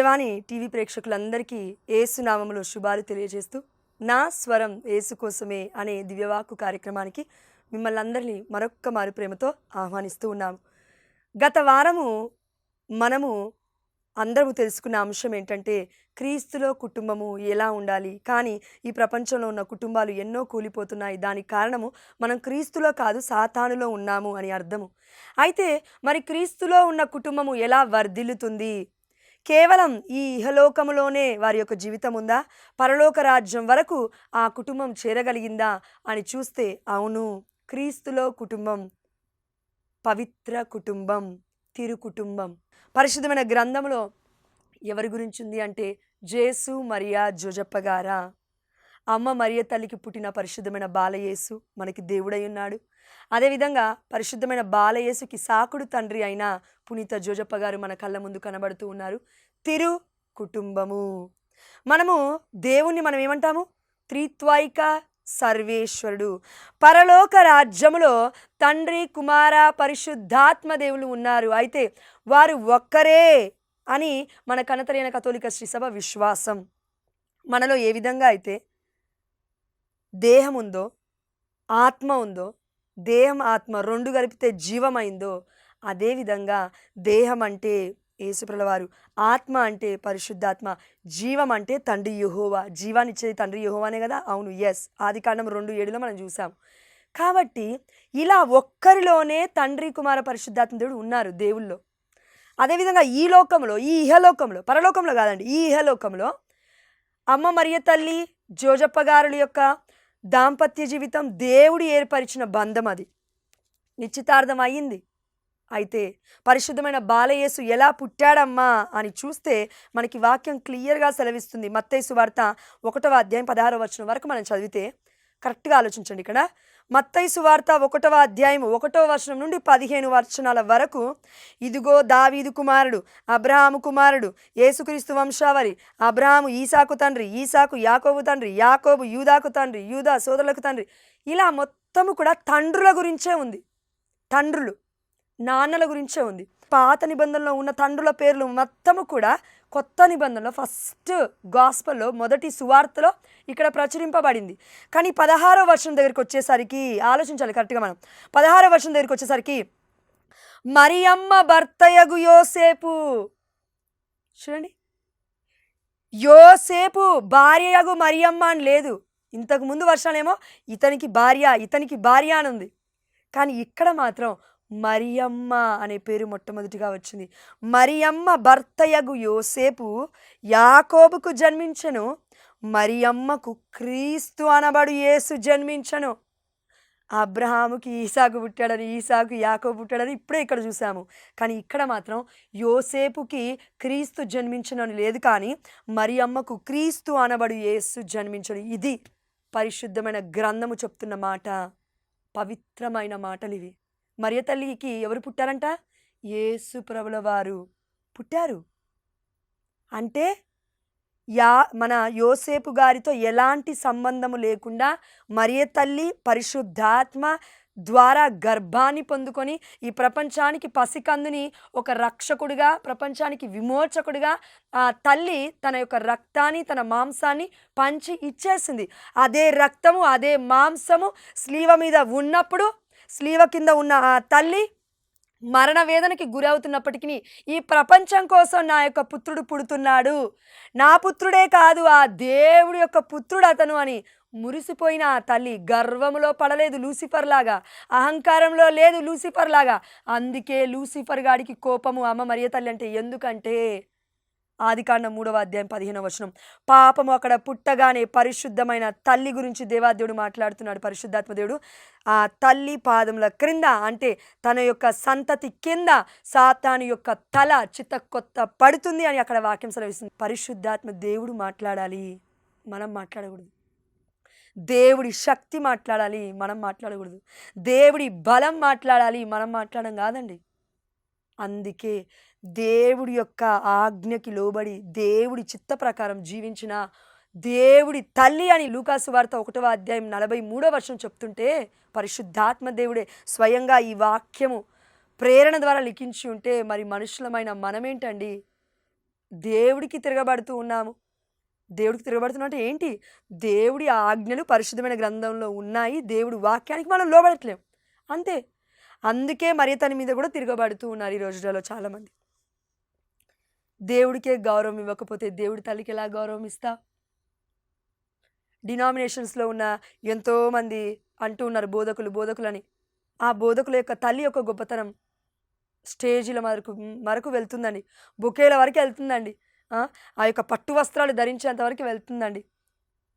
Satyavani TV ప్రేక్షకులందరికీ యేసు నామములో శుభాలు తెలియజేస్తూ నా స్వరం యేసు కోసమే అనే దివ్యవాక్కు కార్యక్రమానికి మిమ్మల్ని అందరినీ మరొక్క మారు ప్రేమతో ఆహ్వానిస్తూ ఉన్నాము. గత వారము మనము అందరము తెలుసుకున్న అంశం ఏంటంటే క్రీస్తులో కుటుంబము ఎలా ఉండాలి. కానీ ఈ ప్రపంచంలో ఉన్న కుటుంబాలు ఎన్నో కూలిపోతున్నాయి. దానికి కారణము మనం క్రీస్తులో కాదు సాతానులో ఉన్నాము అని అర్థము. అయితే మరి క్రీస్తులో ఉన్న కుటుంబము ఎలా వర్ధిల్లుతుంది? కేవలం ఈ ఇహలోకములోనే వారి యొక్క జీవితం ఉందా? పరలోక రాజ్యం వరకు ఆ కుటుంబం చేరగలిగిందా అని చూస్తే అవును, క్రీస్తులో కుటుంబం పవిత్ర కుటుంబం, తిరు కుటుంబం. పరిశుద్ధమైన గ్రంథంలో ఎవరి గురించి ఉంది అంటే జేసు మరియా జోజప్ప గారా. అమ్మ మరియ తల్లికి పుట్టిన పరిశుద్ధమైన బాలయేసు మనకి దేవుడై ఉన్నాడు. అదేవిధంగా పరిశుద్ధమైన బాలయేసుకి సాకుడు తండ్రి అయిన పునీత జోజప్ప గారు మన కళ్ళ ముందు కనబడుతూ ఉన్నారు. తిరు కుటుంబము. మనము దేవుణ్ణి మనం ఏమంటాము? త్రిత్వైక సర్వేశ్వరుడు. పరలోక రాజ్యములో తండ్రి, కుమార, పరిశుద్ధాత్మ దేవులు ఉన్నారు. అయితే వారు ఒక్కరే అని మన కనతరైన కథోలిక శ్రీసభ విశ్వాసం. మనలో ఏ విధంగా అయితే దేహం ఉందో, ఆత్మ ఉందో, దేహం ఆత్మ రెండు కలిపితే జీవమైందో, అదేవిధంగా దేహం అంటే యేసుప్రభువారు, ఆత్మ అంటే పరిశుద్ధాత్మ, జీవం అంటే తండ్రి యెహోవా. జీవాన్ని ఇచ్చేది తండ్రి యెహోవానే కదా. అవును, ఎస్. ఆదికాండం 2:7 మనం చూసాం. కాబట్టి ఇలా ఒక్కరిలోనే తండ్రి, కుమార, పరిశుద్ధాత్మ దేవుడు ఉన్నారు దేవుల్లో. అదేవిధంగా ఈ లోకంలో, ఈ ఇహలోకంలో, పరలోకంలో కాదండి, ఈ ఇహలోకంలో అమ్మ మరియ తల్లి జోజప్ప గారుల యొక్క దాంపత్య జీవితం దేవుడు ఏర్పరిచిన బంధం. అది నిశ్చితార్థం అయ్యింది. అయితే పరిశుద్ధమైన బాలయేసు ఎలా పుట్టాడమ్మా అని చూస్తే మనకి వాక్యం క్లియర్గా సెలవిస్తుంది. మత్తయి సువార్త 1వ అధ్యాయం 16వ వచనం వరకు మనం చదివితే కరెక్ట్గా ఆలోచించండి. ఇక్కడ మత్తయి సువార్త 1వ అధ్యాయం 1వ వచనం నుండి 15 వచనాల వరకు, ఇదిగో దావీదు కుమారుడు, అబ్రహాము కుమారుడు, యేసుక్రీస్తు వంశావళి, అబ్రహాము ఈసాకు తండ్రి, ఈసాకు యాకోబు తండ్రి, యాకోబు యూదాకు తండ్రి, యూదా సోదరులకు తండ్రి, ఇలా మొత్తము కూడా తండ్రుల గురించే ఉంది. తండ్రులు, నాన్నల గురించే ఉంది. పాత నిబంధనలో ఉన్న తండ్రుల పేర్లు మొత్తము కూడా కొత్త నిబంధనలో ఫస్ట్ గాస్పల్లో, మొదటి సువార్తలో ఇక్కడ ప్రచురింపబడింది. కానీ 16వ వచనం దగ్గరికి వచ్చేసరికి ఆలోచించాలి కరెక్ట్గా మనం. 16వ వచనం దగ్గరికి వచ్చేసరికి మరియమ్మ భర్తయగు యోసేపు, చూడండి, యోసేపు భార్యయగు మరియమ్మ అని లేదు. ఇంతకు ముందు వర్షాలేమో ఇతనికి భార్య అని ఉంది. కానీ ఇక్కడ మాత్రం మరియమ్మ అనే పేరు మొట్టమొదటిగా వచ్చింది. మరియమ్మ భర్తయగు యోసేపు యాకోబుకు జన్మించెను, మరియమ్మకు క్రీస్తు అనబడు యేసు జన్మించెను. అబ్రహాముకి ఈసాకు పుట్టాడని, ఈసాకు యాకోబు పుట్టాడని ఇప్పుడే ఇక్కడ చూసాము. కానీ ఇక్కడ మాత్రం యోసేపుకి క్రీస్తు జన్మించను అని లేదు, కానీ మరియమ్మకు క్రీస్తు అనబడు యేసు జన్మించను. ఇది పరిశుద్ధమైన గ్రంథము చెప్తున్న మాట, పవిత్రమైన మాటలు ఇవి. మరియ తల్లికి ఎవరు పుట్టారంట? యేసు ప్రభుల వారు పుట్టారు. అంటే మన యోసేపు గారితో ఎలాంటి సంబంధము లేకుండా మరియ తల్లి పరిశుద్ధాత్మ ద్వారా గర్భాన్ని పొందుకొని ఈ ప్రపంచానికి పసికందుని ఒక రక్షకుడిగా, ప్రపంచానికి విమోచకుడిగా ఆ తల్లి తన యొక్క రక్తాన్ని, తన మాంసాన్ని పంచి ఇచ్చేసింది. అదే రక్తము, అదే మాంసము స్లీవ మీద ఉన్నప్పుడు, స్లీవ కింద ఉన్న ఆ తల్లి మరణ వేదనకి గురవుతున్నప్పటికీ ఈ ప్రపంచం కోసం నా యొక్క పుత్రుడు పుడుతున్నాడు, నా పుత్రుడే కాదు ఆ దేవుడి యొక్క పుత్రుడు అతను అని మురిసిపోయిన ఆ తల్లి గర్వములో పడలేదు లూసిఫర్ లాగా, అహంకారంలో లేదు లూసిఫర్ లాగా. అందుకే లూసిఫర్ గాడికి కోపము అమ్మ మరియ తల్లి అంటే. ఎందుకంటే ఆదికాండం 3వ అధ్యాయం 15వ వచనం, పాపము అక్కడ పుట్టగానే పరిశుద్ధమైన తల్లి గురించి దేవాదేవుడు మాట్లాడుతున్నాడు. పరిశుద్ధాత్మ దేవుడు ఆ తల్లి పాదముల క్రింద, అంటే తన యొక్క సంతతి కింద సాతాను యొక్క తల చిత్తకొత్త పడుతుంది అని అక్కడ వాక్యం సెలవిస్తుంది. పరిశుద్ధాత్మ దేవుడు మాట్లాడాలి, మనం మాట్లాడకూడదు. దేవుడి శక్తి మాట్లాడాలి, మనం మాట్లాడకూడదు. దేవుడి బలం మాట్లాడాలి, మనం మాట్లాడడం కాదండి. అందుకే దేవుడి యొక్క ఆజ్ఞకి లోబడి దేవుడి చిత్త ప్రకారం జీవించిన దేవుడి తల్లి అని లూకాసు వార్త 1వ అధ్యాయం 43వ వచనం చెప్తుంటే, పరిశుద్ధాత్మ దేవుడే స్వయంగా ఈ వాక్యము ప్రేరణ ద్వారా లిఖించి ఉంటే మరి మనుషులమైన మనమేంటండి? దేవుడికి తిరగబడుతూ ఉన్నాము. దేవుడికి తిరగబడుతున్నాం అంటే ఏంటి? దేవుడి ఆజ్ఞలు పరిశుద్ధమైన గ్రంథంలో ఉన్నాయి. దేవుడి వాక్యానికి మనం లోబడట్లేం. అంతే. అందుకే మరియ మీద కూడా తిరగబడుతూ ఉన్నారు ఈ రోజులలో చాలామంది. దేవుడికే గౌరవం ఇవ్వకపోతే దేవుడి తల్లికి ఎలా గౌరవం ఇస్తావు? డినామినేషన్స్లో ఉన్న ఎంతోమంది అంటూ ఉన్నారు బోధకులని. ఆ బోధకుల యొక్క తల్లి యొక్క గొప్పతనం స్టేజీల వరకు వెళ్తుందండి. బొకేల వరకు వెళ్తుందండి. ఆ యొక్క పట్టు వస్త్రాలు ధరించేంత వరకు వెళ్తుందండి.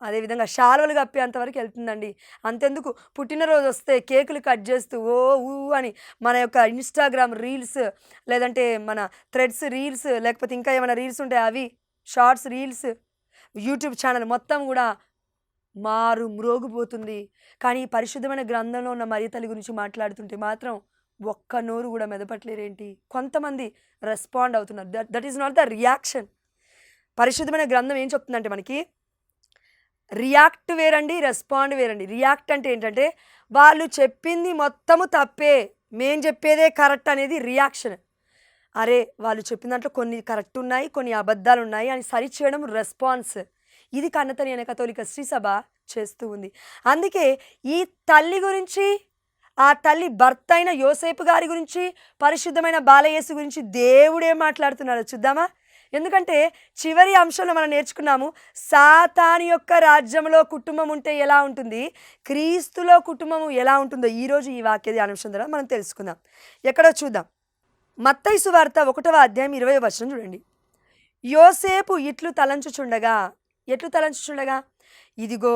అదేవిధంగా శాలువలు కప్పేంత వరకు వెళ్తుందండి. అంతెందుకు, పుట్టినరోజు వస్తే కేకులు కట్ చేస్తూ ఓ ఊ అని మన యొక్క ఇన్స్టాగ్రామ్ రీల్స్, లేదంటే మన థ్రెడ్స్ రీల్స్, లేకపోతే ఇంకా ఏమైనా రీల్స్ ఉంటాయి అవి, షార్ట్స్ రీల్స్, యూట్యూబ్ ఛానల్ మొత్తం కూడా మ్రోగిపోతుంది. కానీ ఈ పరిశుద్ధమైన గ్రంథంలో ఉన్న మరియ తల్లి గురించి మాట్లాడుతుంటే మాత్రం ఒక్క నోరు కూడా మెదపట్లేరేంటి? కొంతమంది రెస్పాండ్ అవుతున్నారు. That is not the reaction. పరిశుద్ధమైన గ్రంథం ఏం చెప్తుందంటే మనకి, రియాక్ట్ వేరండి, రెస్పాండ్ వేరండి. రియాక్ట్ అంటే ఏంటంటే వాళ్ళు చెప్పింది మొత్తము తప్పే, మేం చెప్పేదే కరెక్ట్ అనేది రియాక్షన్. అరే వాళ్ళు చెప్పిన దాంట్లో కొన్ని కరెక్ట్ ఉన్నాయి, కొన్ని అబద్ధాలు ఉన్నాయి అని సరిచేయడం రెస్పాన్స్. ఇది కన్నతని అనే కథోలిక శ్రీ సభ చేస్తూ ఉంది. అందుకే ఈ తల్లి గురించి, ఆ తల్లి భర్త అయిన యోసేపు గారి గురించి, పరిశుద్ధమైన బాలయేసు గురించి దేవుడే మాట్లాడుతున్నాడో చూద్దామా? ఎందుకంటే చివరి అంశంలో మనం నేర్చుకున్నాము, సాతాను యొక్క రాజ్యంలో కుటుంబం ఉంటే ఎలా ఉంటుంది, క్రీస్తులో కుటుంబం ఎలా ఉంటుందో ఈరోజు ఈ వాక్య ధ్యానాంశం ద్వారా మనం తెలుసుకుందాం. ఎక్కడో చూద్దాం. మత్తయి సువార్త 1వ అధ్యాయం 20వ వచనం చూడండి. యోసేపు ఎట్లు తలంచుచుండగా, ఇదిగో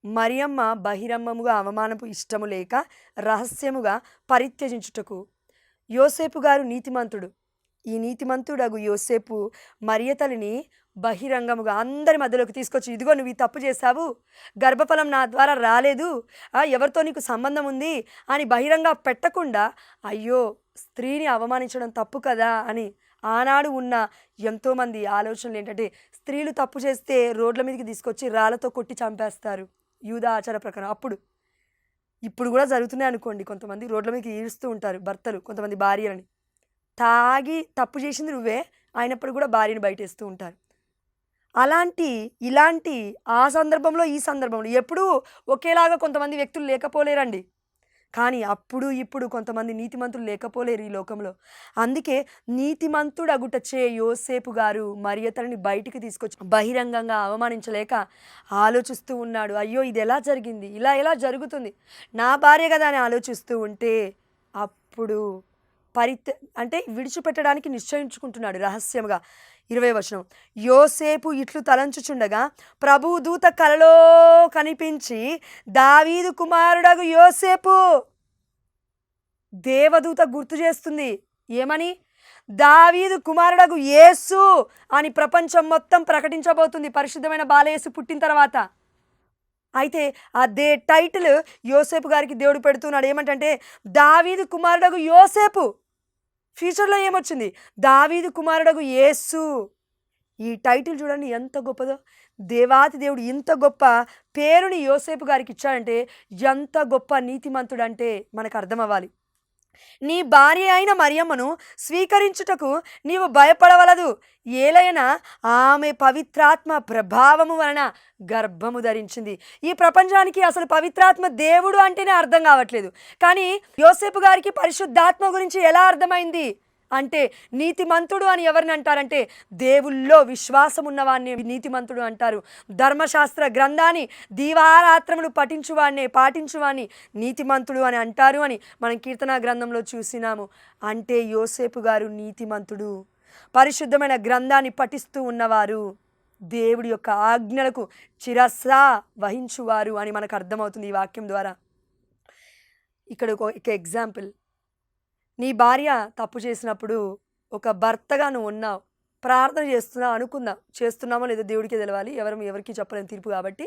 మరియమ్మ బహిరంగముగా అవమానపు ఇష్టము లేక రహస్యముగా పరిత్యజించుటకు. యోసేపు గారు నీతిమంతుడు. ఈ నీతిమంతుడగు యోసేపు మరియ తల్లిని బహిరంగముగా అందరి మధ్యలోకి తీసుకొచ్చి, ఇదిగో నువ్వు ఈ తప్పు చేశావు, గర్భఫలం నా ద్వారా రాలేదు, ఎవరితో నీకు సంబంధం ఉంది అని బహిరంగ పెట్టకుండా, అయ్యో స్త్రీని అవమానించడం తప్పు కదా అని ఆనాడు ఉన్న ఎంతోమంది ఆలోచనలు ఏంటంటే, స్త్రీలు తప్పు చేస్తే రోడ్ల మీదకి తీసుకొచ్చి రాళ్ళతో కొట్టి చంపేస్తారు యూదా ఆచార ప్రకారం. ఇప్పుడు కూడా జరుగుతున్నాయి అనుకోండి. కొంతమంది రోడ్ల మీదకి ఈడుస్తూ ఉంటారు భర్తలు కొంతమంది భార్యలని. తాగి తప్పు చేసింది నువ్వే అయినప్పుడు కూడా భార్యని బయటేస్తూ ఉంటారు. ఇలాంటి ఆ సందర్భంలో ఈ సందర్భంలో ఎప్పుడూ ఒకేలాగా కొంతమంది వ్యక్తులు లేకపోలేరండి. కానీ అప్పుడు ఇప్పుడు కొంతమంది నీతిమంతులు లేకపోలేరు ఈ లోకంలో. అందుకే నీతిమంతుడు అగుటచే యోసేపు గారు మరియ తల్లిని బయటికి తీసుకొచ్చి బహిరంగంగా అవమానించలేక ఆలోచిస్తూ ఉన్నాడు. అయ్యో ఇది ఎలా జరిగింది, ఇలా ఎలా జరుగుతుంది, నా భార్య కదా అని ఆలోచిస్తూ ఉంటే అప్పుడు అంటే విడిచిపెట్టడానికి నిశ్చయించుకుంటున్నాడు రహస్యంగా. 20వ వచనం. యోసేపు ఇట్లు తలంచుచుండగా ప్రభువు దూత కలలో కనిపించి, దావీదు కుమారుడగు యోసేపు. దేవదూత గుర్తు చేస్తుంది ఏమని? దావీదు కుమారుడగు యేసు అని ప్రపంచం మొత్తం ప్రకటించబోతుంది పరిశుద్ధమైన బాలయేసు పుట్టిన తర్వాత. అయితే అదే టైటిల్ యోసేపు గారికి దేవుడు పెడుతున్నాడు. ఏమంటే దావీదు కుమారుడగు యోసేపు. ఫ్యూచర్లో ఏమొచ్చింది? దావీదు కుమారుడగు యేసు. ఈ టైటిల్ చూడండి ఎంత గొప్పదో. దేవాతి దేవుడు ఇంత గొప్ప పేరుని యోసేపు గారికి ఇచ్చాడంటే ఎంత గొప్ప నీతిమంతుడు అంటే మనకు అర్థమవ్వాలి. నీ భార్య అయిన మరియమ్మను స్వీకరించుటకు నీవు భయపడవలదు, ఏలైనా ఆమె పవిత్రాత్మ ప్రభావము వలన గర్భము ధరించింది. ఈ ప్రపంచానికి అసలు పవిత్రాత్మ దేవుడు అంటేనే అర్థం కావట్లేదు. కానీ యోసేపు గారికి పరిశుద్ధాత్మ గురించి ఎలా అర్థమైంది అంటే, నీతిమంతుడు అని ఎవరిని అంటారంటే దేవుల్లో విశ్వాసం ఉన్నవాడిని నీతిమంతుడు అంటారు. ధర్మశాస్త్ర గ్రంథాన్ని దీవారాత్రములు పాటించువాడిని నీతిమంతుడు అని అంటారు అని మనం కీర్తన గ్రంథంలో చూసినాము. అంటే యోసేపు గారు నీతిమంతుడు, పరిశుద్ధమైన గ్రంథాన్ని పఠిస్తూ ఉన్నవారు, దేవుడి యొక్క ఆజ్ఞలకు చిరసా వహించువారు అని మనకు అర్థమవుతుంది ఈ వాక్యం ద్వారా. ఇక్కడ ఒక ఎగ్జాంపుల్. నీ భార్య తప్పు చేసినప్పుడు ఒక భర్తగా నువ్వు ఉన్నావు, ప్రార్థన చేస్తున్నామో లేదో దేవుడికే తెలవాలి, ఎవరికి చెప్పలేని తీర్పు కాబట్టి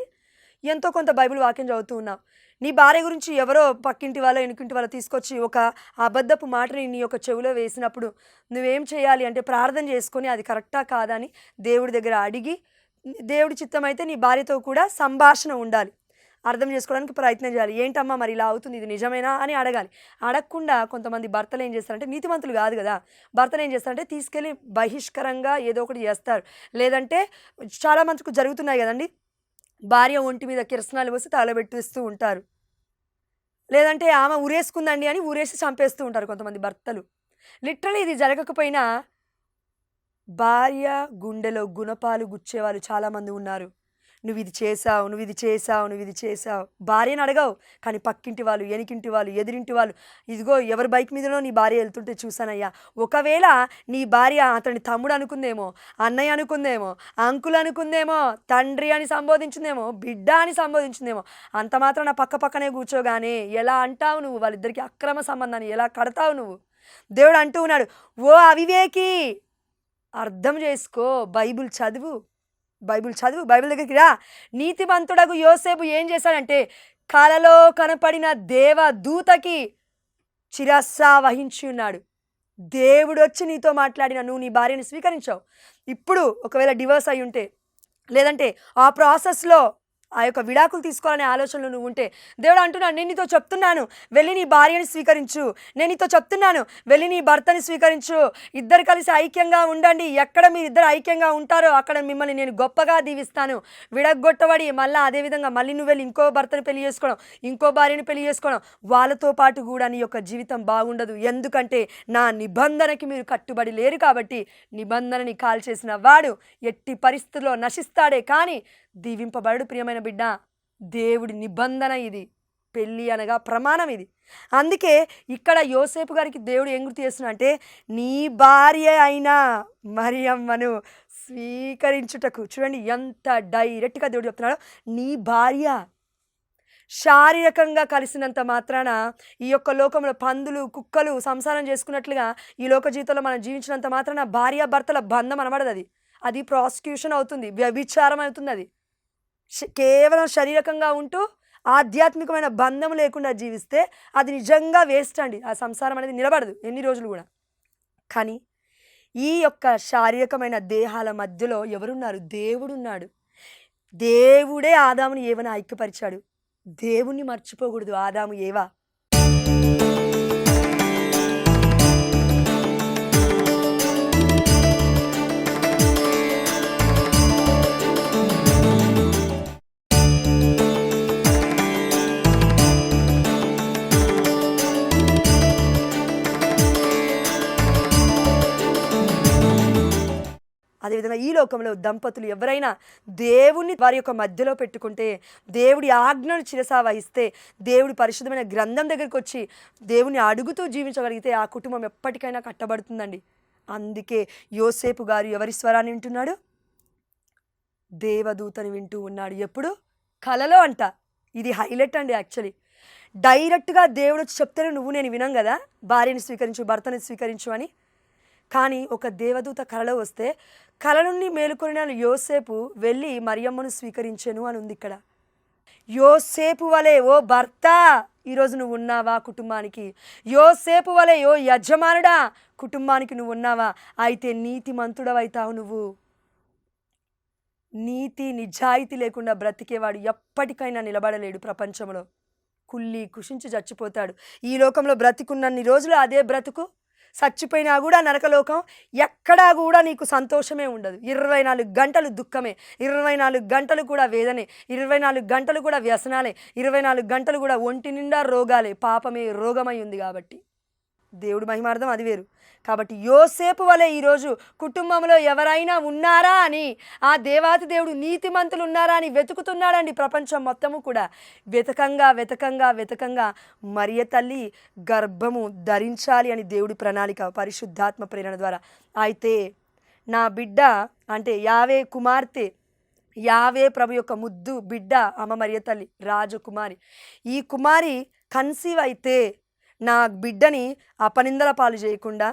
ఎంతో కొంత బైబిల్ వాక్యం చదువుతూ ఉన్నావు. నీ భార్య గురించి ఎవరో పక్కింటి వాళ్ళ ఎనుకింటి వాళ్ళ తీసుకొచ్చి ఒక అబద్ధపు మాటని నీ యొక్క చెవిలో వేసినప్పుడు నువ్వేం చేయాలి అంటే ప్రార్థన చేసుకొని అది కరెక్టా కాదా అని దేవుడి దగ్గర అడిగి, దేవుడి చిత్తమైతే నీ భార్యతో కూడా సంభాషణ ఉండాలి. అర్థం చేసుకోవడానికి ప్రయత్నం చేయాలి. ఏంటమ్మా మరి ఇలా అవుతుంది, ఇది నిజమేనా అని అడగాలి. అడగకుండా కొంతమంది భర్తలు ఏం చేస్తారంటే, నీతిమంతులు కాదు కదా, భర్తలు ఏం చేస్తారంటే తీసుకెళ్ళి బహిష్కరంగా ఏదో ఒకటి చేస్తారు. లేదంటే చాలా మందికి జరుగుతున్నాయి కదండి, భార్య ఒంటి మీద కిరసనాలు పోసి తగలబెట్టేస్తూ ఉంటారు. లేదంటే ఆమె ఊరేసుకుందండి అని ఊరేసి చంపేస్తూ ఉంటారు కొంతమంది భర్తలు. లిటరల్లీ ఇది జరగకపోయినా భార్య గుండెలో గుణపాలు గుచ్చేవాళ్ళు చాలామంది ఉన్నారు. నువ్వు ఇది చేసావు, నువ్వు ఇది చేసావు, నువ్వు ఇది చేసావు. భార్యను అడగవు, కానీ పక్కింటి వాళ్ళు, ఎనికింటి వాళ్ళు, ఎదిరింటి వాళ్ళు, ఇదిగో ఎవరి బైక్ మీదనో నీ భార్య వెళ్తుంటే చూసానయ్యా. ఒకవేళ నీ భార్య అతని తమ్ముడు అనుకుందేమో, అన్నయ్య అనుకుందేమో, అంకుల్ అనుకుందేమో, తండ్రి అని సంబోధించిందేమో, బిడ్డ అని సంబోధించిందేమో, అంత మాత్రం నా పక్క పక్కనే కూర్చోగానే ఎలా అంటావు నువ్వు? వాళ్ళిద్దరికి అక్రమ సంబంధాన్ని ఎలా కడతావు నువ్వు? దేవుడు అంటూ ఉన్నాడు, ఓ అవివేకి, అర్థం చేసుకో, బైబిల్ చదువు, బైబిల్ చదువు, బైబిల్ దగ్గరికి రా. నీతిమంతుడగు యోసేపు ఏం చేశాడంటే, కలలో కనపడిన దేవదూతకి శిరస్స వహించి ఉన్నాడు. దేవుడు వచ్చి నీతో మాట్లాడిన నువ్వు నీ భార్యని స్వీకరించావు. ఇప్పుడు ఒకవేళ డివోర్స్ అయి ఉంటే, లేదంటే ఆ ప్రాసెస్లో ఆ యొక్క విడాకులు తీసుకోవాలనే ఆలోచనలో నువ్వు ఉంటే, దేవుడు అంటున్నాడు, నేను నీతో చెప్తున్నాను వెళ్ళి నీ భార్యని స్వీకరించు, నేను నీతో చెప్తున్నాను వెళ్ళి నీ భర్తని స్వీకరించు, ఇద్దరు కలిసి ఐక్యంగా ఉండండి. ఎక్కడ మీరిద్దరు ఐక్యంగా ఉంటారో అక్కడ మిమ్మల్ని నేను గొప్పగా దీవిస్తాను. విడగొట్టబడి మళ్ళీ అదేవిధంగా మళ్ళీ నువ్వు వెళ్ళి ఇంకో భర్తని పెళ్లి చేసుకోవడం, ఇంకో భార్యని పెళ్లి చేసుకోవడం, వాళ్ళతో పాటు కూడా నీ యొక్క జీవితం బాగుండదు. ఎందుకంటే నా నిబంధనకి మీరు కట్టుబడి లేరు కాబట్టి నిబంధనని కాల్చేసిన వాడు ఎట్టి పరిస్థితుల్లో నశిస్తాడే కానీ దీవింపబడు. ప్రియమైన బిడ్డ, దేవుడి నిబంధన ఇది, పెళ్ళి అనగా ప్రమాణం ఇది. అందుకే ఇక్కడ యోసేపు గారికి దేవుడు ఏం గుర్తు చేస్తున్నా అంటే, నీ భార్య అయినా మరియమ్మను స్వీకరించుటకు. చూడండి ఎంత డైరెక్ట్గా దేవుడు చెప్తున్నాడు, నీ భార్య. శారీరకంగా కలిసినంత మాత్రాన ఈ యొక్క లోకంలో పందులు కుక్కలు సంసారం చేసుకున్నట్లుగా ఈ లోక జీవితంలో మనం జీవించినంత మాత్రాన భార్యాభర్తల బంధం అనబడదు. అది ప్రాసిక్యూషన్ అవుతుంది, వ్యభిచారం అవుతుంది. అది కేవలం శారీరకంగా ఉంటూ ఆధ్యాత్మికమైన బంధం లేకుండా జీవిస్తే అది నిజంగా వేస్ట్ అండి. ఆ సంసారం అనేది నిలబడదు ఎన్ని రోజులు కూడా. కానీ ఈ యొక్క శారీరకమైన దేహాల మధ్యలో ఎవరున్నారు? దేవుడున్నాడు. దేవుడే ఆదాముని ఏవని ఐక్యపరిచాడు. దేవుణ్ణి మర్చిపోకూడదు ఆదాము ఏవా. అదేవిధంగా ఈ లోకంలో దంపతులు ఎవరైనా దేవుణ్ణి వారి యొక్క మధ్యలో పెట్టుకుంటే, దేవుడి ఆజ్ఞను శిరసా వహిస్తే, దేవుడి పరిశుద్ధమైన గ్రంథం దగ్గరికి వచ్చి దేవుని అడుగుతూ జీవించగలిగితే ఆ కుటుంబం ఎప్పటికైనా కట్టబడుతుందండి. అందుకే యోసేపు గారు ఎవరి స్వరాన్ని వింటున్నాడు? దేవదూతని వింటూ ఉన్నాడు. ఎప్పుడు? కలలో అంట. ఇది హైలైట్ అండి. యాక్చువల్లీ డైరెక్ట్గా దేవుడు వచ్చి చెప్తేనే నువ్వు నేను వినం కదా, భార్యని స్వీకరించు, భర్తని స్వీకరించు అని. కానీ ఒక దేవదూత కలలో వస్తే కల నుండి మేలుకొనిన యోసేపు వెళ్ళి మరియమ్మను స్వీకరించెను అని ఉంది ఇక్కడ. యోసేపు వలె ఓ భర్త ఈరోజు నువ్వు ఉన్నావా కుటుంబానికి? యోసేపు వలె ఓ యజమానుడా కుటుంబానికి నువ్వు ఉన్నావా? అయితే నీతిమంతుడవైతావు నువ్వు. నీతి నిజాయితీ లేకుండా బ్రతికేవాడు ఎప్పటికైనా నిలబడలేడు ప్రపంచంలో. కుళ్ళి కుషించి చచ్చిపోతాడు. ఈ లోకంలో బ్రతికున్నన్ని రోజులు అదే బ్రతుకు, చచ్చిపోయినా కూడా నరకలోకం. ఎక్కడా కూడా నీకు సంతోషమే ఉండదు. 24 గంటలు దుఃఖమే, 24 గంటలు కూడా వేదనే, 24 గంటలు కూడా వ్యసనాలే, 24 గంటలు కూడా ఒంటి నిండా రోగాలే. పాపమే రోగమై ఉంది కాబట్టి దేవుడు మహిమార్థం అది వేరు. కాబట్టి యోసేపు వలె ఈరోజు కుటుంబంలో ఎవరైనా ఉన్నారా అని, ఆ దేవాతి దేవుడు నీతిమంతులు ఉన్నారా అని వెతుకుతున్నాడండి ప్రపంచం మొత్తము కూడా. వెతకంగా మరియ తల్లి గర్భము ధరించాలి అని దేవుడి ప్రణాళిక పరిశుద్ధాత్మ ప్రేరణ ద్వారా. అయితే నా బిడ్డ అంటే యావే కుమార్తె, యావే ప్రభు యొక్క ముద్దు బిడ్డ అమ్మ మరియ తల్లి రాజకుమారి. ఈ కుమారి కన్సీవ్ అయితే నా బిడ్డని అపనిందల పాలు చేయకుండా,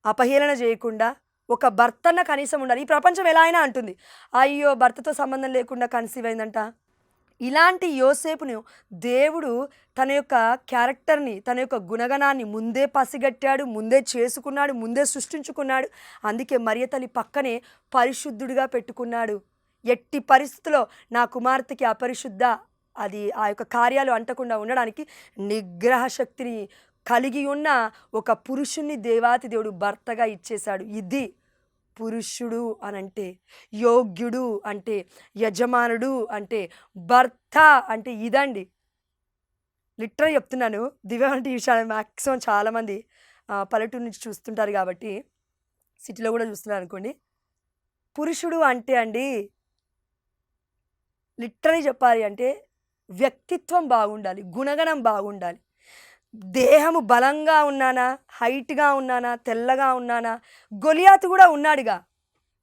అపహేళన చేయకుండా ఒక భర్తన్న కనీసం ఉండాలి. ఈ ప్రపంచం ఎలా అయినా అంటుంది, అయ్యో భర్తతో సంబంధం లేకుండా కన్సీవ్ అయిందంట. ఇలాంటి యోసేపును దేవుడు తన యొక్క క్యారెక్టర్ని, తన యొక్క గుణగణాన్ని ముందే పసిగట్టాడు, ముందే చేసుకున్నాడు, ముందే సృష్టించుకున్నాడు. అందుకే మరియ తల్లి పక్కనే పరిశుద్ధుడిగా పెట్టుకున్నాడు. ఎట్టి పరిస్థితుల్లో నా కుమార్తెకి అపరిశుద్ధ అది ఆ యొక్క కార్యాలు అంటకుండా ఉండడానికి నిగ్రహ శక్తిని కలిగి ఉన్న ఒక పురుషుణ్ణి దేవాతి దేవుడు భర్తగా ఇచ్చేశాడు. ఇది పురుషుడు అనంటే, యోగ్యుడు అంటే, యజమానుడు అంటే, భర్త అంటే ఇదండి. లిటరల్ చెప్తున్నాను. దివ్య వంటి విషయాలు మ్యాక్సిమం చాలామంది పల్లెటూరు నుంచి చూస్తుంటారు కాబట్టి, సిటీలో కూడా చూస్తున్నారు అనుకోండి. పురుషుడు అంటే అండి, లిటరలీ చెప్పాలి అంటే వ్యక్తిత్వం బాగుండాలి, గుణగణం బాగుండాలి. దేహము బలంగా ఉన్నానా, హైట్గా ఉన్నానా, తెల్లగా ఉన్నానా. గొలియాతు కూడా ఉన్నాడుగా.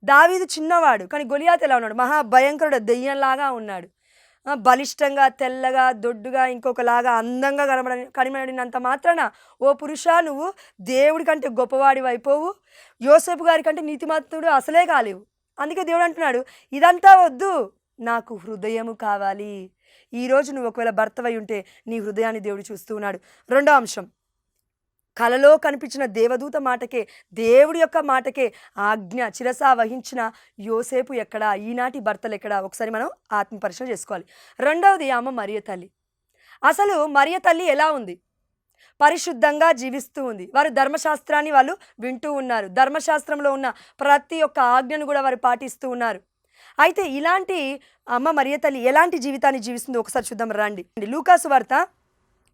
దావీదు చిన్నవాడు కానీ గొలియాతు ఎలా ఉన్నాడు? మహాభయంకరుడు, దెయ్యంలాగా ఉన్నాడు. బలిష్టంగా, తెల్లగా, దొడ్డుగా, ఇంకొకలాగా అందంగా కనబడినంత మాత్రాన ఓ పురుషా నువ్వు దేవుడి కంటే గొప్పవాడి అయిపోవు, యోసేపు గారి కంటే నీతిమంతుడు అసలే కాలేవు. అందుకే దేవుడు అంటున్నాడు, ఇదంతా వద్దు, నాకు హృదయము కావాలి. ఈరోజు నువ్వు ఒకవేళ భర్తవై ఉంటే నీ హృదయాన్ని దేవుడు చూస్తూ ఉన్నాడు. రెండో అంశం, కలలో కనిపించిన దేవదూత మాటకే, దేవుడి యొక్క మాటకే ఆజ్ఞ శిరసా వహించిన యోసేపు ఎక్కడా, ఈనాటి భర్తలు ఎక్కడా? ఒకసారి మనం ఆత్మపరిశీలన చేసుకోవాలి. రెండవది అమ్మ మరియ తల్లి. అసలు మరియ తల్లి ఎలా ఉంది? పరిశుద్ధంగా జీవిస్తూ ఉంది. వారు ధర్మశాస్త్రాన్ని వాళ్ళు వింటూ ఉన్నారు. ధర్మశాస్త్రంలో ఉన్న ప్రతి ఒక్క ఆజ్ఞను కూడా వారు పాటిస్తూ ఉన్నారు. అయితే ఇలాంటి అమ్మ మరియ తల్లి ఎలాంటి జీవితాన్ని జీవిస్తుందో ఒకసారి చూద్దాం రండి. లూకాసు వార్త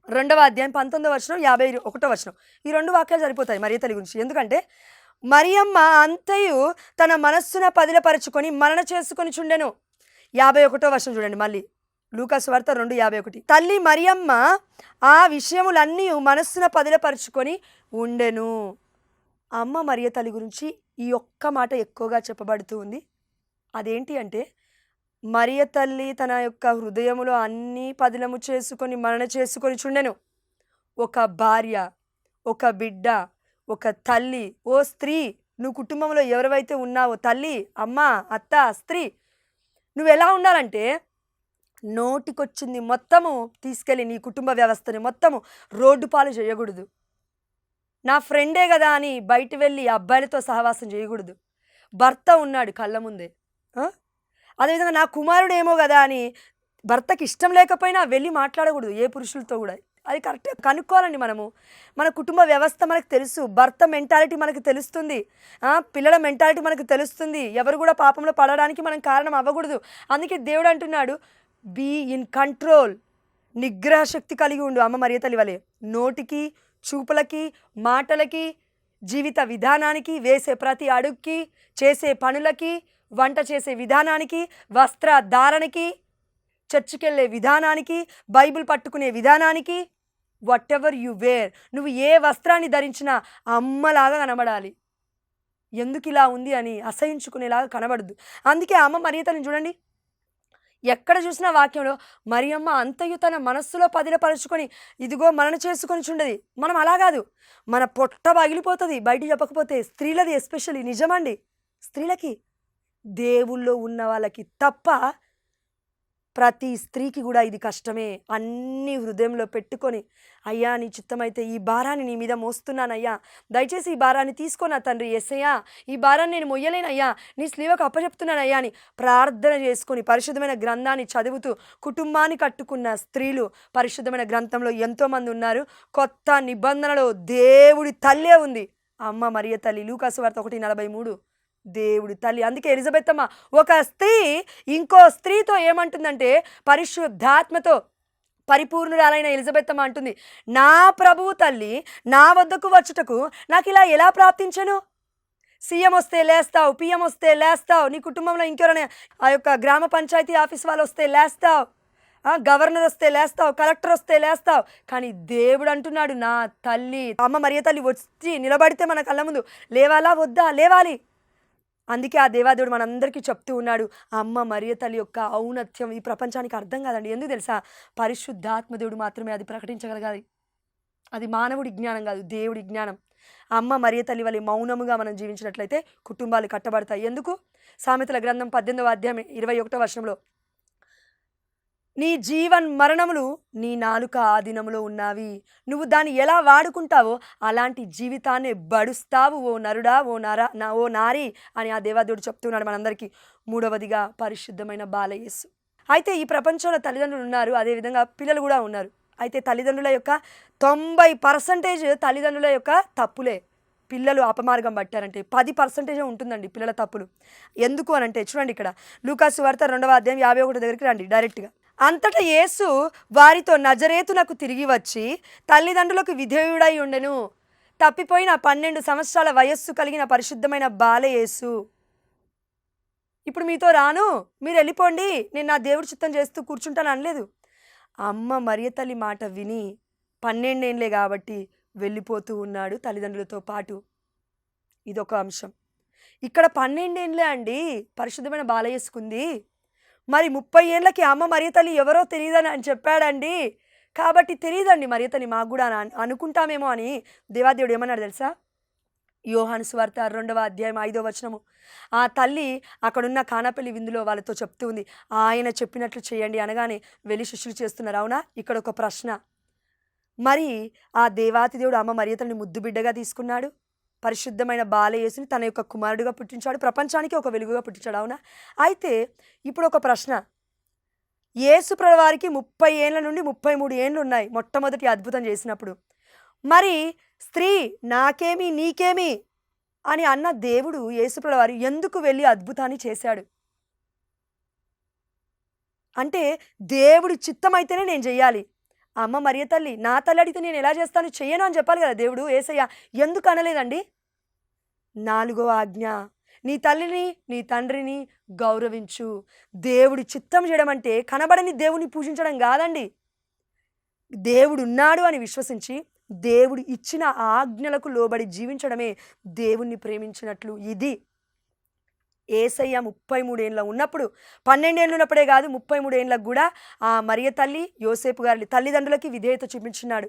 2వ అధ్యాయం 19వ వచనం 51వ వచనం. ఈ 2 వాక్యాలు సరిపోతాయి మరియ తల్లి గురించి. ఎందుకంటే మరియమ్మ అంతయు తన మనస్సున పదిలపరుచుకొని మరణ చేసుకొని చుండెను. 51వ వచనం చూడండి మళ్ళీ. లూకాసు వార్త 2:51. తల్లి మరియమ్మ ఆ విషయములన్నీ మనస్సున పదిలపరుచుకొని ఉండెను. అమ్మ మరియ తల్లి గురించి ఈ ఒక్క మాట ఎక్కువగా చెప్పబడుతూ ఉంది. అదేంటి అంటే, మరియ తల్లి తన యొక్క హృదయములో అన్నీ పదిలము చేసుకొని మరణ చేసుకొని చుండెను. ఒక భార్య, ఒక బిడ్డ, ఒక తల్లి. ఓ స్త్రీ, నువ్వు కుటుంబంలో ఎవరైతే ఉన్నావో, తల్లి, అమ్మ, అత్త, స్త్రీ, నువ్వు ఎలా ఉండాలంటే నోటికొచ్చింది మొత్తము తీసుకెళ్ళి నీ కుటుంబ వ్యవస్థని మొత్తము రోడ్డు పాలు చేయకూడదు. నా ఫ్రెండే కదా అని బయట వెళ్ళి అబ్బాయిలతో సహవాసం చేయకూడదు. భర్త ఉన్నాడు కళ్ళ ముందే. అదేవిధంగా నా కుమారుడు ఏమో కదా అని భర్తకి ఇష్టం లేకపోయినా వెళ్ళి మాట్లాడకూడదు ఏ పురుషులతో కూడా. అది కరెక్ట్గా కనుక్కోవాలండి. మన కుటుంబ వ్యవస్థ మనకు తెలుసు, భర్త మెంటాలిటీ మనకు తెలుస్తుంది, పిల్లల మెంటాలిటీ మనకు తెలుస్తుంది. ఎవరు కూడా పాపంలో పడడానికి మనం కారణం అవ్వకూడదు. అందుకే దేవుడు అంటున్నాడు, బీ ఇన్ కంట్రోల్, నిగ్రహ శక్తి కలిగి ఉండు అమ్మ మరియ తల్లి వలె. నోటికి, చూపులకి, మాటలకి, జీవిత విధానానికి, వేసే ప్రతి అడుగుకి, చేసే పనులకి, వంట చేసే విధానానికి, వస్త్రధారణకి, చర్చికెళ్ళే విధానానికి, బైబిల్ పట్టుకునే విధానానికి, వాట్ ఎవర్ యు వేర్, నువ్వు ఏ వస్త్రాన్ని ధరించినా అమ్మలాగా కనబడాలి. ఎందుకు ఇలా ఉంది అని అసహించుకునేలాగా కనబడద్దు. అందుకే అమ్మ మరియ తల్లిని చూడండి, ఎక్కడ చూసినా వాక్యంలో మరియమ్మ అంతయు తన మనస్సులో పదిలపరుచుకొని ఇదిగో మరణ చేసుకొని చుండది. మనం అలా కాదు, మన పొట్ట పగిలిపోతుంది బయట చెప్పకపోతే. స్త్రీలది ఎస్పెషల్లీ నిజమండి. స్త్రీలకి, దేవుల్లో ఉన్న వాళ్ళకి తప్ప ప్రతి స్త్రీకి కూడా ఇది కష్టమే. అన్నీ హృదయంలో పెట్టుకొని, అయ్యా నీ చిత్తమైతే ఈ భారాన్ని నీ మీద మోస్తున్నానయ్యా, దయచేసి ఈ భారాన్ని తీసుకోనా తండ్రి యేసయ్యా, ఈ భారాన్ని నేను మొయ్యలేనయ్యా, నీ స్లీవకు అప్పచెప్తున్నానయ్యా అని ప్రార్థన చేసుకొని పరిశుద్ధమైన గ్రంథాన్ని చదువుతూ కుటుంబాన్ని కట్టుకున్న స్త్రీలు పరిశుద్ధమైన గ్రంథంలో ఎంతోమంది ఉన్నారు. కొత్త నిబంధనలో దేవుడి తల్లే ఉంది అమ్మ మరియ తల్లి. లూకాసు వార్త 1:43 దేవుడి తల్లి. అందుకే ఎలిజబెత్ అమ్మ ఒక స్త్రీ ఇంకో స్త్రీతో ఏమంటుందంటే, పరిశుద్ధాత్మతో పరిపూర్ణురాలైన ఎలిజబెత్ అమ్మ అంటుంది, నా ప్రభువు తల్లి నా వద్దకు వచ్చుటకు నాకు ఇలా ఎలా ప్రాప్తించను? సీఎం వస్తే లేస్తావు, పిఎం వస్తే లేస్తావు, నీ కుటుంబంలో ఇంకెవరైనా ఆ యొక్క గ్రామ పంచాయతీ ఆఫీస్ వాళ్ళు వస్తే లేస్తావు, గవర్నర్ వస్తే లేస్తావు, కలెక్టర్ వస్తే లేస్తావు. కానీ దేవుడు అంటున్నాడు, నా తల్లి అమ్మ మరియ తల్లి వచ్చి నిలబడితే మన కళ్ళ ముందు లేవాలా వద్దా? లేవాలి. అందుకే ఆ దేవాదేవుడు మనందరికీ చెప్తూ ఉన్నాడు, అమ్మ మరియ తల్లి యొక్క ఔన్నత్యం ఈ ప్రపంచానికి అర్థం కాదండి. ఎందుకు తెలుసా? పరిశుద్ధాత్మదేవుడు మాత్రమే అది ప్రకటించగలగాలి. అది మానవుడి జ్ఞానం కాదు, దేవుడి జ్ఞానం. అమ్మ మరియ తల్లి వల్ల మౌనముగా మనం జీవించినట్లయితే కుటుంబాలు కట్టబడతాయి. ఎందుకు? సామెతల గ్రంథం 18వ అధ్యాయం 21వ వచనంలో, నీ జీవన్ మరణములు నీ నాలుక ఆధీనములో ఉన్నవి. నువ్వు దాన్ని ఎలా వాడుకుంటావో అలాంటి జీవితాన్ని బడుస్తావు ఓ నరుడా, ఓ నారి అని ఆ దేవాదేవుడు చెప్తున్నాడు మనందరికీ. మూడవదిగా పరిశుద్ధమైన బాలయేసు. అయితే ఈ ప్రపంచంలో తల్లిదండ్రులు ఉన్నారు, అదేవిధంగా పిల్లలు కూడా ఉన్నారు. అయితే తల్లిదండ్రుల యొక్క 90% తల్లిదండ్రుల యొక్క తప్పులే పిల్లలు అపమార్గం పట్టారంటే 10% ఉంటుందండి పిల్లల తప్పులు. ఎందుకు అనంటే చూడండి, ఇక్కడ లూకాసు వార్త 2వ అధ్యాయం 51 దగ్గరికి రండి డైరెక్ట్గా. అంతటా యేసు వారితో నజరేతునకు తిరిగి వచ్చి తల్లిదండ్రులకు విధేయుడై ఉండెను. తప్పిపోయిన 12 సంవత్సరాల వయస్సు కలిగిన పరిశుద్ధమైన బాలయేసు, ఇప్పుడు మీతో రాను, మీరు వెళ్ళిపోండి, నేను నా దేవుడి చిత్తం చేస్తూ కూర్చుంటాను అనలేదు. అమ్మ మరియ తల్లి మాట విని 12 ఏండ్లే కాబట్టి వెళ్ళిపోతూ ఉన్నాడు తల్లిదండ్రులతో పాటు. ఇదొక అంశం. ఇక్కడ 12 ఏండ్లే అండి పరిశుద్ధమైన బాలయేసుకుంది. మరి 30 ఏళ్ళకి అమ్మ మరియ తల్లి ఎవరో తెలియదని అని చెప్పాడండి. కాబట్టి తెలియదండి మరియ తల్లి మాకు కూడా అనుకుంటామేమో అని దేవాదేవుడు ఏమన్నాడు తెలుసా? యోహాను సువార్త 2వ అధ్యాయం 5వ వచనము. ఆ తల్లి అక్కడున్న కానాపల్లి విందులో వాళ్ళతో చెప్తూ ఉంది, ఆయన చెప్పినట్లు చేయండి అనగానే వెళ్ళి శిష్యులు చేస్తున్నారు. అవునా? ఇక్కడ ఒక ప్రశ్న. మరి ఆ దేవాతి దేవుడు అమ్మ మరియ తల్లిని ముద్దు బిడ్డగా తీసుకున్నాడు, పరిశుద్ధమైన బాలయేసుని తన యొక్క కుమారుడిగా పుట్టించాడు, ప్రపంచానికి ఒక వెలుగుగా పుట్టించాడు. అవునా? అయితే ఇప్పుడు ఒక ప్రశ్న. యేసు ప్రభువారికి 30 ఏళ్ళ నుండి 33 ఏళ్ళు ఉన్నాయి మొట్టమొదటి అద్భుతం చేసినప్పుడు. మరి స్త్రీ నాకేమి నీకేమి అని అన్న దేవుడు యేసు ప్రభువారు ఎందుకు వెళ్ళి అద్భుతాన్ని చేశాడు? అంటే దేవుడి చిత్తమైతేనే నేను చెయ్యాలి. అమ్మ మరియ తల్లి నా తల్లి అడిగితే నేను ఎలా చేస్తాను, చెయ్యను అని చెప్పాలి కదా దేవుడు. యేసయ్య ఎందుకు అనలేదండి? 4వ ఆజ్ఞ, నీ తల్లిని నీ తండ్రిని గౌరవించు. దేవుడి చిత్తం చేయడం అంటే కనబడని దేవుని పూజించడం కాదండి. దేవుడు ఉన్నాడు అని విశ్వసించి దేవుడు ఇచ్చిన ఆజ్ఞలకు లోబడి జీవించడమే దేవుణ్ణి ప్రేమించినట్లు. ఇది యేసయ్య 33 ఏళ్ళ ఉన్నప్పుడు, 12 ఏళ్ళు ఉన్నప్పుడే కాదు 33 ఏళ్ళకు కూడా ఆ మరియ తల్లి యోసేపు గారి తల్లిదండ్రులకి విధేయత చూపించున్నాడు.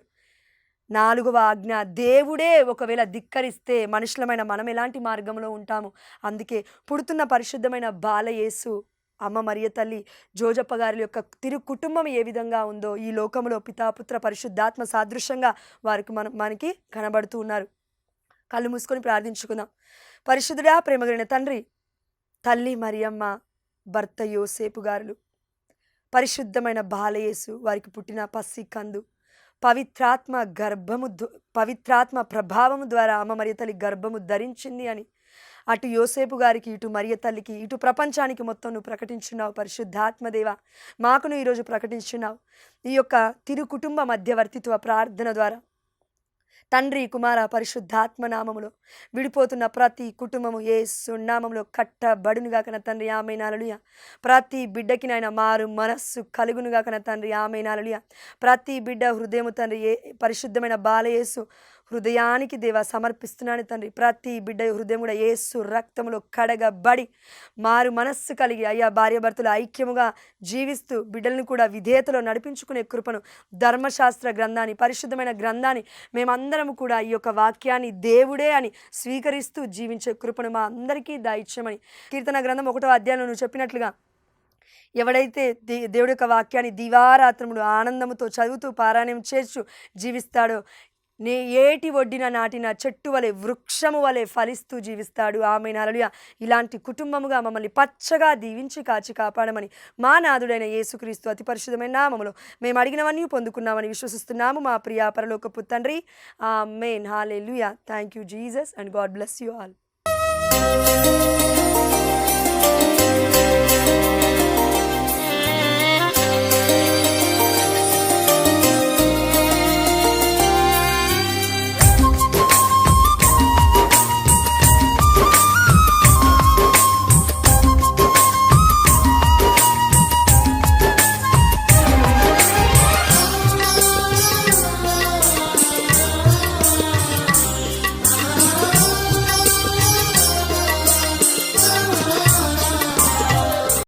4వ ఆజ్ఞ దేవుడే ఒకవేళ ధిక్కరిస్తే మనుషులమైన మనం ఎలాంటి మార్గంలో ఉంటాము? అందుకే పుడుతున్న పరిశుద్ధమైన బాలయేసు, అమ్మ మరియ తల్లి, జోజప్ప గారి యొక్క తిరు కుటుంబం ఏ విధంగా ఉందో ఈ లోకంలో పితాపుత్ర పరిశుద్ధాత్మ సాదృశ్యంగా మనకి కనబడుతూ ఉన్నారు. కళ్ళు మూసుకొని ప్రార్థించుకుందాం. పరిశుద్ధుడా, ప్రేమగలిగిన తండ్రి, తల్లి మరియమ్మ, భర్త యోసేపు గారులు, పరిశుద్ధమైన బాలయేసు వారికి పుట్టిన పసి కందు, పవిత్రాత్మ ప్రభావము ద్వారా అమ్మ మరియ తల్లి గర్భము ధరించింది అని అటు యోసేపు గారికి, ఇటు మరియ తల్లికి, ఇటు ప్రపంచానికి మొత్తం నువ్వు ప్రకటించున్నావు. పరిశుద్ధాత్మదేవ మాకు నువ్వు ఈరోజు ప్రకటించున్నావు. ఈ యొక్క తిరు కుటుంబ మధ్యవర్తిత్వ ప్రార్థన ద్వారా తండ్రి కుమార పరిశుద్ధాత్మ నామములో విడిపోతున్న ప్రతి కుటుంబము యేసు నామములో కట్టబడునుగా కన తండ్రి. ఆమేన్ హల్లెలూయా. ప్రతి బిడ్డకి నాయన మారు మనస్సు కలుగునుగా కన తండ్రి. ఆమేన్ హల్లెలూయా. ప్రతి బిడ్డ హృదయము తండ్రి పరిశుద్ధమైన బాలయేసు హృదయానికి దేవ సమర్పిస్తున్నాను తండ్రి. ప్రతి బిడ్డ హృదయం కూడా యేసు రక్తములో కడగబడి మారు మనస్సు కలిగి అయ్యా భార్యాభర్తలు ఐక్యముగా జీవిస్తూ బిడ్డలను కూడా విధేయతలో నడిపించుకునే కృపను, ధర్మశాస్త్ర గ్రంథాన్ని, పరిశుద్ధమైన గ్రంథాన్ని మేమందరము కూడా ఈ యొక్క వాక్యాన్ని దేవుడే అని స్వీకరిస్తూ జీవించే కృపను మా అందరికీ దయచేయమని కీర్తన గ్రంథం 1వ అధ్యాయంలో నువ్వు చెప్పినట్లుగా ఎవడైతే దేవుడి యొక్క వాక్యాన్ని దివారాత్రములు ఆనందముతో చదువుతూ పారాయణం చేస్తూ జీవిస్తాడో ఏటి ఒడ్డిన నాటిన చెట్టు వలె వృక్షము వలె ఫలిస్తూ జీవిస్తాడు. ఆమేన్ హల్లెలూయా. ఇలాంటి కుటుంబముగా మమ్మల్ని పచ్చగా దీవించి కాచి కాపాడమని మా నాథుడైన యేసుక్రీస్తు అతి పరిశుద్ధమైన నామములో మేము అడిగినవన్నీ పొందుకున్నామని విశ్వసిస్తున్నాము మా ప్రియ పరలోకపు తండ్రి. ఆమేన్ హల్లెలూయా. Thank you Jesus and God bless you all.